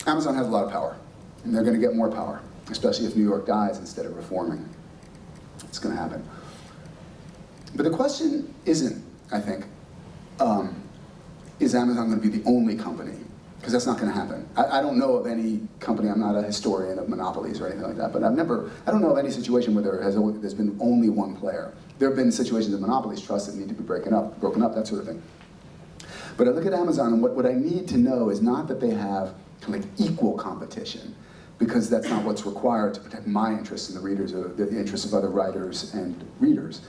Amazon has a lot of power, and they're going to get more power, especially if New York dies instead of reforming. It's going to happen. But the question isn't, I think, is Amazon going to be the only company? Because that's not going to happen. I don't know of any company, I'm not a historian of monopolies or anything like that, but I don't know of any situation where there's been only one player. There have been situations of monopolies, trusts that need to be broken up, that sort of thing. But I look at Amazon, and what I need to know is not that they have kind of like equal competition, because that's not what's required to protect my interests and the interests of other writers and readers.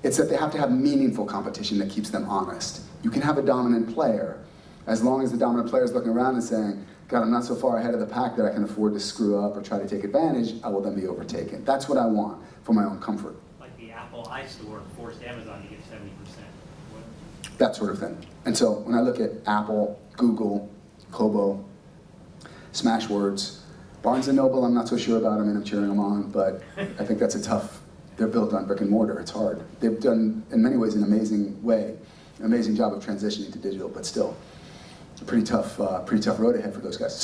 It's that they have to have meaningful competition that keeps them honest. You can have a dominant player, as long as the dominant player is looking around and saying, God, I'm not so far ahead of the pack that I can afford to screw up or try to take advantage, I will then be overtaken. That's what I want for my own comfort. Like the Apple iStore forced Amazon to get 70%. That sort of thing. And so when I look at Apple, Google, Kobo, Smashwords, Barnes & Noble, I'm not so sure about. I mean, I'm cheering them on, but I think that's a tough, they're built on brick and mortar, it's hard. They've done, in many ways, an amazing job of transitioning to digital, but still, a pretty tough road ahead for those guys.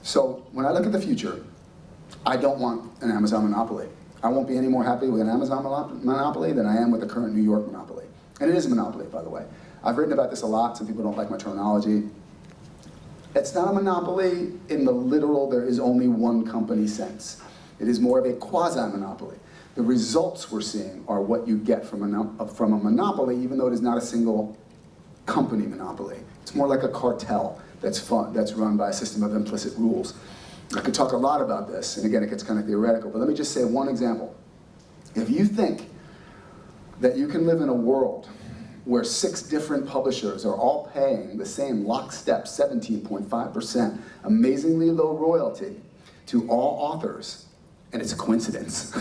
So when I look at the future, I don't want an Amazon monopoly. I won't be any more happy with an Amazon monopoly than I am with the current New York monopoly. And it is a monopoly, by the way. I've written about this a lot. Some people don't like my terminology. It's not a monopoly in the literal, there is only one company sense. It is more of a quasi-monopoly. The results we're seeing are what you get from a monopoly, even though it is not a single company monopoly. It's more like a cartel that's run by a system of implicit rules. I could talk a lot about this, and again, it gets kind of theoretical, but let me just say one example. If you think that you can live in a world where 6 different publishers are all paying the same lockstep 17.5% amazingly low royalty to all authors, and it's a coincidence.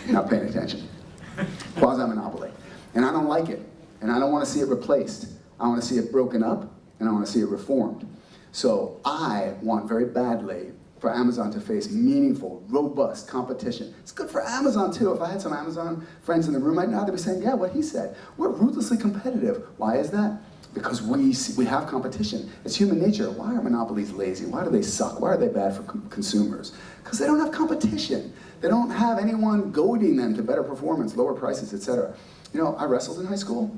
Not paying attention. Quasi-monopoly. And I don't like it, and I don't want to see it replaced. I want to see it broken up, and I want to see it reformed. So I want very badly for Amazon to face meaningful, robust competition. It's good for Amazon too. If I had some Amazon friends in the room right now, they'd be saying, yeah, what he said. We're ruthlessly competitive. Why is that? Because we have competition. It's human nature. Why are monopolies lazy? Why do they suck? Why are they bad for consumers? Because they don't have competition. They don't have anyone goading them to better performance, lower prices, etc. You know, I wrestled in high school,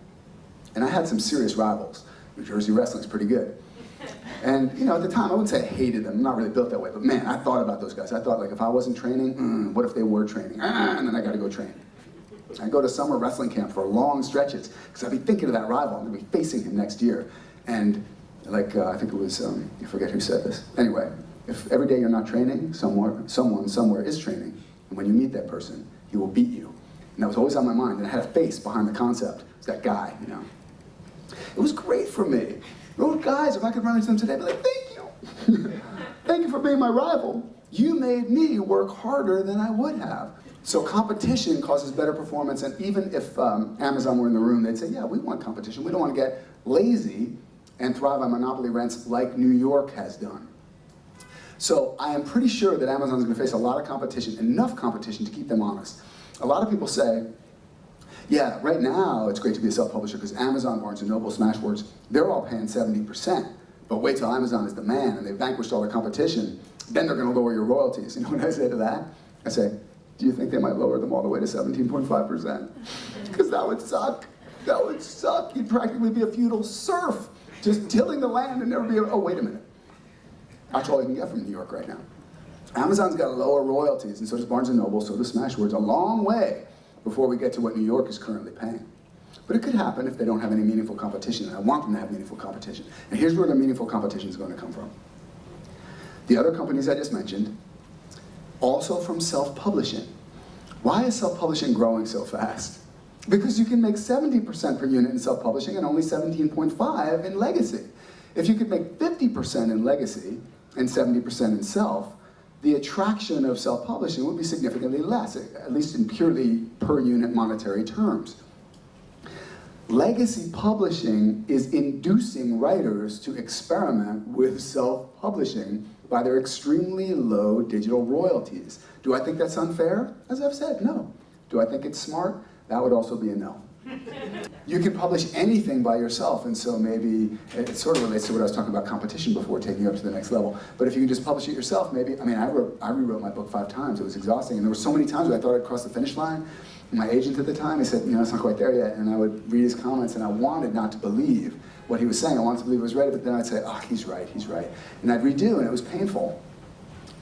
and I had some serious rivals. New Jersey wrestling's pretty good. And you know, at the time, I wouldn't say I hated them. I'm not really built that way, but man, I thought about those guys. I thought, like, if I wasn't training, what if they were training? And then I got to go train. I go to summer wrestling camp for long stretches because I'd be thinking of that rival. I'm going to be facing him next year. And like, I think it was, I forget who said this. Anyway, if every day you're not training, someone somewhere is training. And when you meet that person, he will beat you. And that was always on my mind. And I had a face behind the concept. It's that guy, you know. It was great for me. Those guys, if I could run into them today, I'd be like, thank you. Thank you for being my rival. You made me work harder than I would have. So competition causes better performance, and even if Amazon were in the room, they'd say, yeah, we want competition. We don't want to get lazy and thrive on monopoly rents like New York has done. So I am pretty sure that Amazon is going to face a lot of competition, enough competition to keep them honest. A lot of people say, yeah, right now it's great to be a self-publisher because Amazon, Barnes & Noble, Smashwords, they're all paying 70%. But wait till Amazon is the man and they've vanquished all their competition, then they're going to lower your royalties. You know what I say to that? I say, do you think they might lower them all the way to 17.5%? Because that would suck. That would suck. You'd practically be a feudal serf, just tilling the land and never be able, oh, wait a minute. That's all you can get from New York right now. Amazon's got lower royalties, and so does Barnes & Noble, so does Smashwords, a long way before we get to what New York is currently paying. But it could happen if they don't have any meaningful competition, and I want them to have meaningful competition. And here's where the meaningful competition is going to come from. The other companies I just mentioned, also from self-publishing. Why is self-publishing growing so fast? Because you can make 70% per unit in self-publishing and only 17.5 in legacy. If you could make 50% in legacy and 70% in self, the attraction of self-publishing would be significantly less, at least in purely per unit monetary terms. Legacy publishing is inducing writers to experiment with self-publishing by their extremely low digital royalties. Do I think that's unfair? As I've said, no. Do I think it's smart? That would also be a no. You can publish anything by yourself, and so maybe it sort of relates to what I was talking about competition before, taking you up to the next level. But if you can just publish it yourself, maybe, I mean, I rewrote my book 5 times. It was exhausting, and there were so many times where I thought I'd cross the finish line. And my agent at the time, he said, you know, it's not quite there yet. And I would read his comments, and I wanted not to believe what he was saying. I wanted to believe it was ready, but then I'd say, oh, he's right, he's right. And I'd redo, and it was painful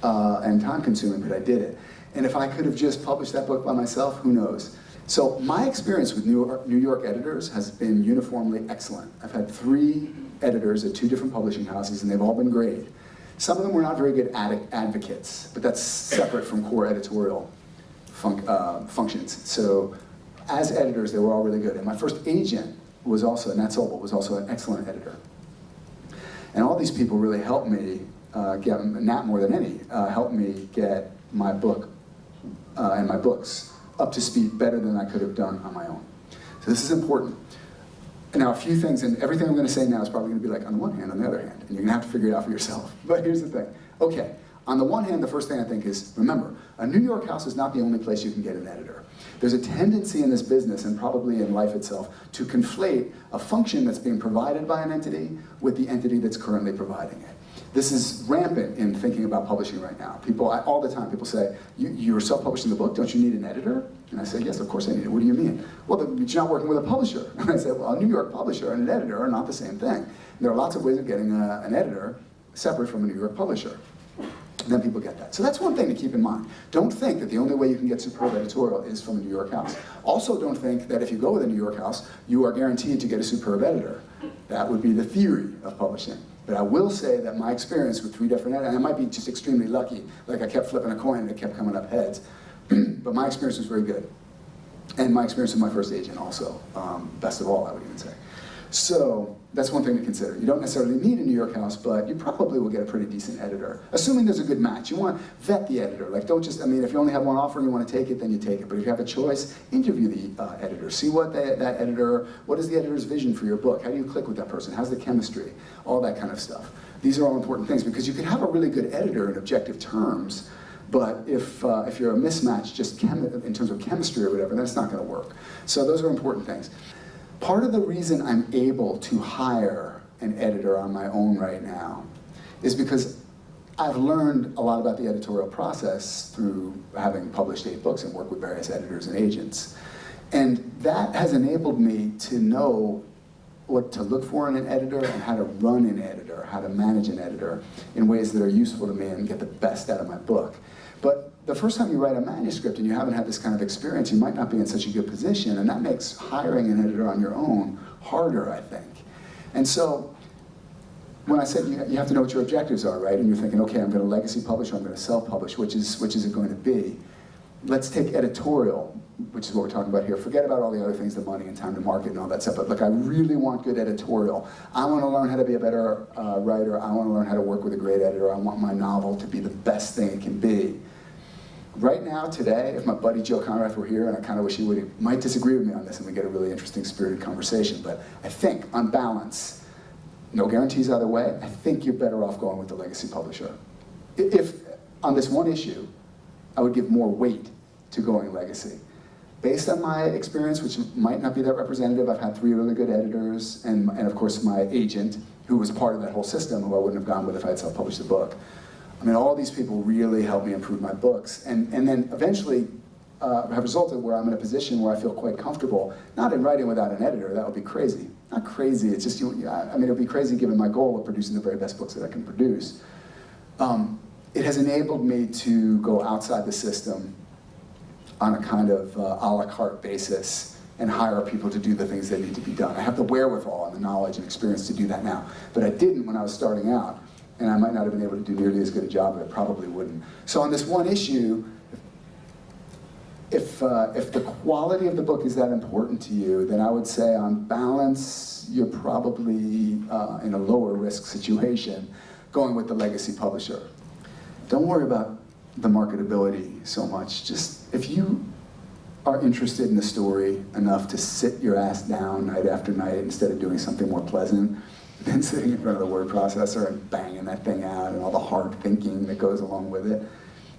and time-consuming, but I did it. And if I could have just published that book by myself, who knows? So my experience with New York editors has been uniformly excellent. I've had 3 editors at 2 different publishing houses, and they've all been great. Some of them were not very good advocates, but that's separate from core editorial functions. So as editors, they were all really good. And my first agent was also, Nat Sobel, was also an excellent editor. And all these people really helped me get, Nat more than any, helped me get my book and my books up to speed better than I could have done on my own. So this is important. And now a few things, and everything I'm going to say now is probably going to be like on the one hand, on the other hand, and you're going to have to figure it out for yourself. But here's the thing. Okay, on the one hand, the first thing I think is, remember, a New York house is not the only place you can get an editor. There's a tendency in this business, and probably in life itself, to conflate a function that's being provided by an entity with the entity that's currently providing it. This is rampant in thinking about publishing right now. People, all the time, people say, you're self-publishing the book, don't you need an editor? And I say, yes, of course I need it. What do you mean? Well, but you're not working with a publisher. And I say, well, a New York publisher and an editor are not the same thing. And there are lots of ways of getting an editor separate from a New York publisher. And then people get that. So that's one thing to keep in mind. Don't think that the only way you can get superb editorial is from a New York house. Also don't think that if you go with a New York house, you are guaranteed to get a superb editor. That would be the theory of publishing. But I will say that my experience with 3 different editors, and I might be just extremely lucky, like I kept flipping a coin and it kept coming up heads, but my experience was very good. And my experience with my first agent also, best of all, I would even say. So that's one thing to consider. You don't necessarily need a New York house, but you probably will get a pretty decent editor, assuming there's a good match. You want to vet the editor. Like, don't just, I mean, if you only have one offer and you want to take it, then you take it. But if you have a choice, interview the editor. See what that editor, what is the editor's vision for your book? How do you click with that person? How's the chemistry? All that kind of stuff. These are all important things because you can have a really good editor in objective terms, but if you're a mismatch just in terms of chemistry or whatever, then it's not going to work. So those are important things. Part of the reason I'm able to hire an editor on my own right now is because I've learned a lot about the editorial process through having published 8 books and worked with various editors and agents. And that has enabled me to know what to look for in an editor and how to run an editor, how to manage an editor in ways that are useful to me and get the best out of my book. But the first time you write a manuscript and you haven't had this kind of experience, you might not be in such a good position, and that makes hiring an editor on your own harder, I think. And so, when I said you have to know what your objectives are, right? And you're thinking, okay, I'm going to legacy publish or I'm going to self-publish, which is it going to be? Let's take editorial, which is what we're talking about here. Forget about all the other things, the money and time to market and all that stuff, but look, I really want good editorial. I want to learn how to be a better writer. I want to learn how to work with a great editor. I want my novel to be the best thing it can be. Right now, today, if my buddy Joe Conrath were here, and I kind of wish he would, he might disagree with me on this and we get a really interesting, spirited conversation, but I think, on balance, no guarantees either way, I think you're better off going with the legacy publisher. If, on this one issue, I would give more weight to going legacy. Based on my experience, which might not be that representative, I've had 3 really good editors, and of course my agent, who was part of that whole system, who I wouldn't have gone with if I had self-published the book. I mean, all these people really helped me improve my books, and then eventually have resulted where I'm in a position where I feel quite comfortable, not in writing without an editor, that would be crazy. Not crazy, it's just, I mean, it would be crazy given my goal of producing the very best books that I can produce. It has enabled me to go outside the system on a kind of a la carte basis and hire people to do the things that need to be done. I have the wherewithal and the knowledge and experience to do that now, but I didn't when I was starting out, and I might not have been able to do nearly as good a job, but I probably wouldn't. So on this one issue, if the quality of the book is that important to you, then I would say on balance, you're probably in a lower risk situation going with the legacy publisher. Don't worry about the marketability so much. Just, if you are interested in the story enough to sit your ass down night after night instead of doing something more pleasant than sitting in front of the word processor and banging that thing out and all the hard thinking that goes along with it,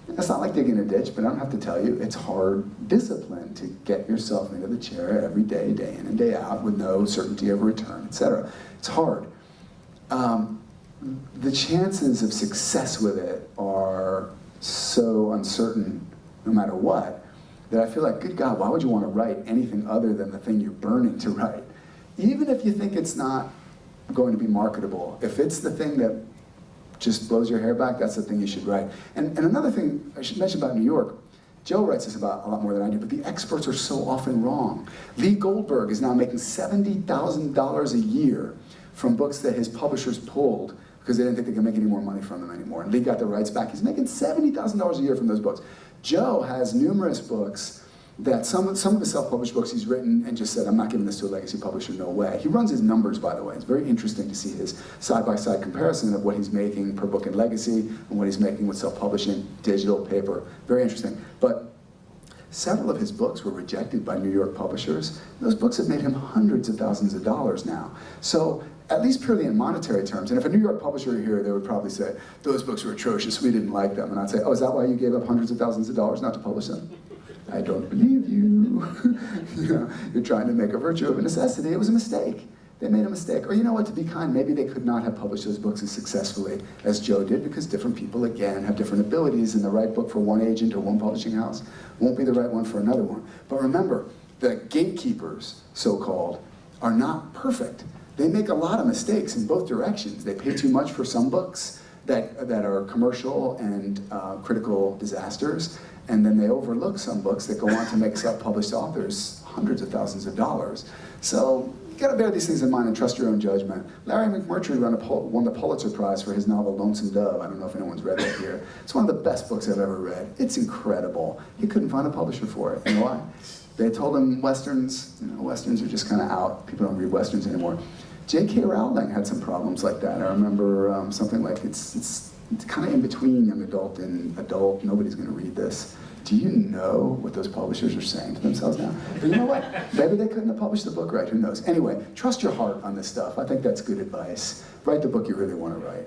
It's not like digging a ditch, but I don't have to tell you, it's hard discipline to get yourself into the chair every day, day in and day out, with no certainty of a return, etc. It's hard. The chances of success with it are so uncertain, no matter what, that I feel like, good God, why would you want to write anything other than the thing you're burning to write? Even if you think it's not going to be marketable, if it's the thing that just blows your hair back, that's the thing you should write. And another thing I should mention about New York, Joe writes this about a lot more than I do, but the experts are so often wrong. Lee Goldberg is now making $70,000 a year from books that his publishers pulled because they didn't think they could make any more money from them anymore. And Lee got the rights back. He's making $70,000 a year from those books. Joe has numerous books that some of the self-published books he's written and just said, I'm not giving this to a legacy publisher, no way. He runs his numbers, by the way. It's very interesting to see his side-by-side comparison of what he's making per book in legacy and what he's making with self-publishing, digital, paper. Very interesting. But several of his books were rejected by New York publishers. Those books have made him hundreds of thousands of dollars now. So, at least purely in monetary terms, and if a New York publisher were here, they would probably say, those books were atrocious, we didn't like them. And I'd say, oh, is that why you gave up hundreds of thousands of dollars not to publish them? I don't believe you. You know, you're trying to make a virtue of a necessity. It was a mistake. They made a mistake. Or you know what, to be kind, maybe they could not have published those books as successfully as Joe did, because different people, again, have different abilities, and the right book for one agent or one publishing house won't be the right one for another one. But remember, the gatekeepers, so-called, are not perfect. They make a lot of mistakes in both directions. They pay too much for some books that are commercial and critical disasters, and then they overlook some books that go on to make self-published authors hundreds of thousands of dollars. So you gotta bear these things in mind and trust your own judgment. Larry McMurtry won the Pulitzer Prize for his novel Lonesome Dove. I don't know if anyone's read it here. It's one of the best books I've ever read. It's incredible. He couldn't find a publisher for it. You know why? They told him Westerns, Westerns are just kind of out. People don't read Westerns anymore. J.K. Rowling had some problems like that. I remember something like, it's kind of in between young adult and adult. Nobody's going to read this. Do you know what those publishers are saying to themselves now? But you know what? Maybe they couldn't have published the book right. Who knows? Anyway, trust your heart on this stuff. I think that's good advice. Write the book you really want to write.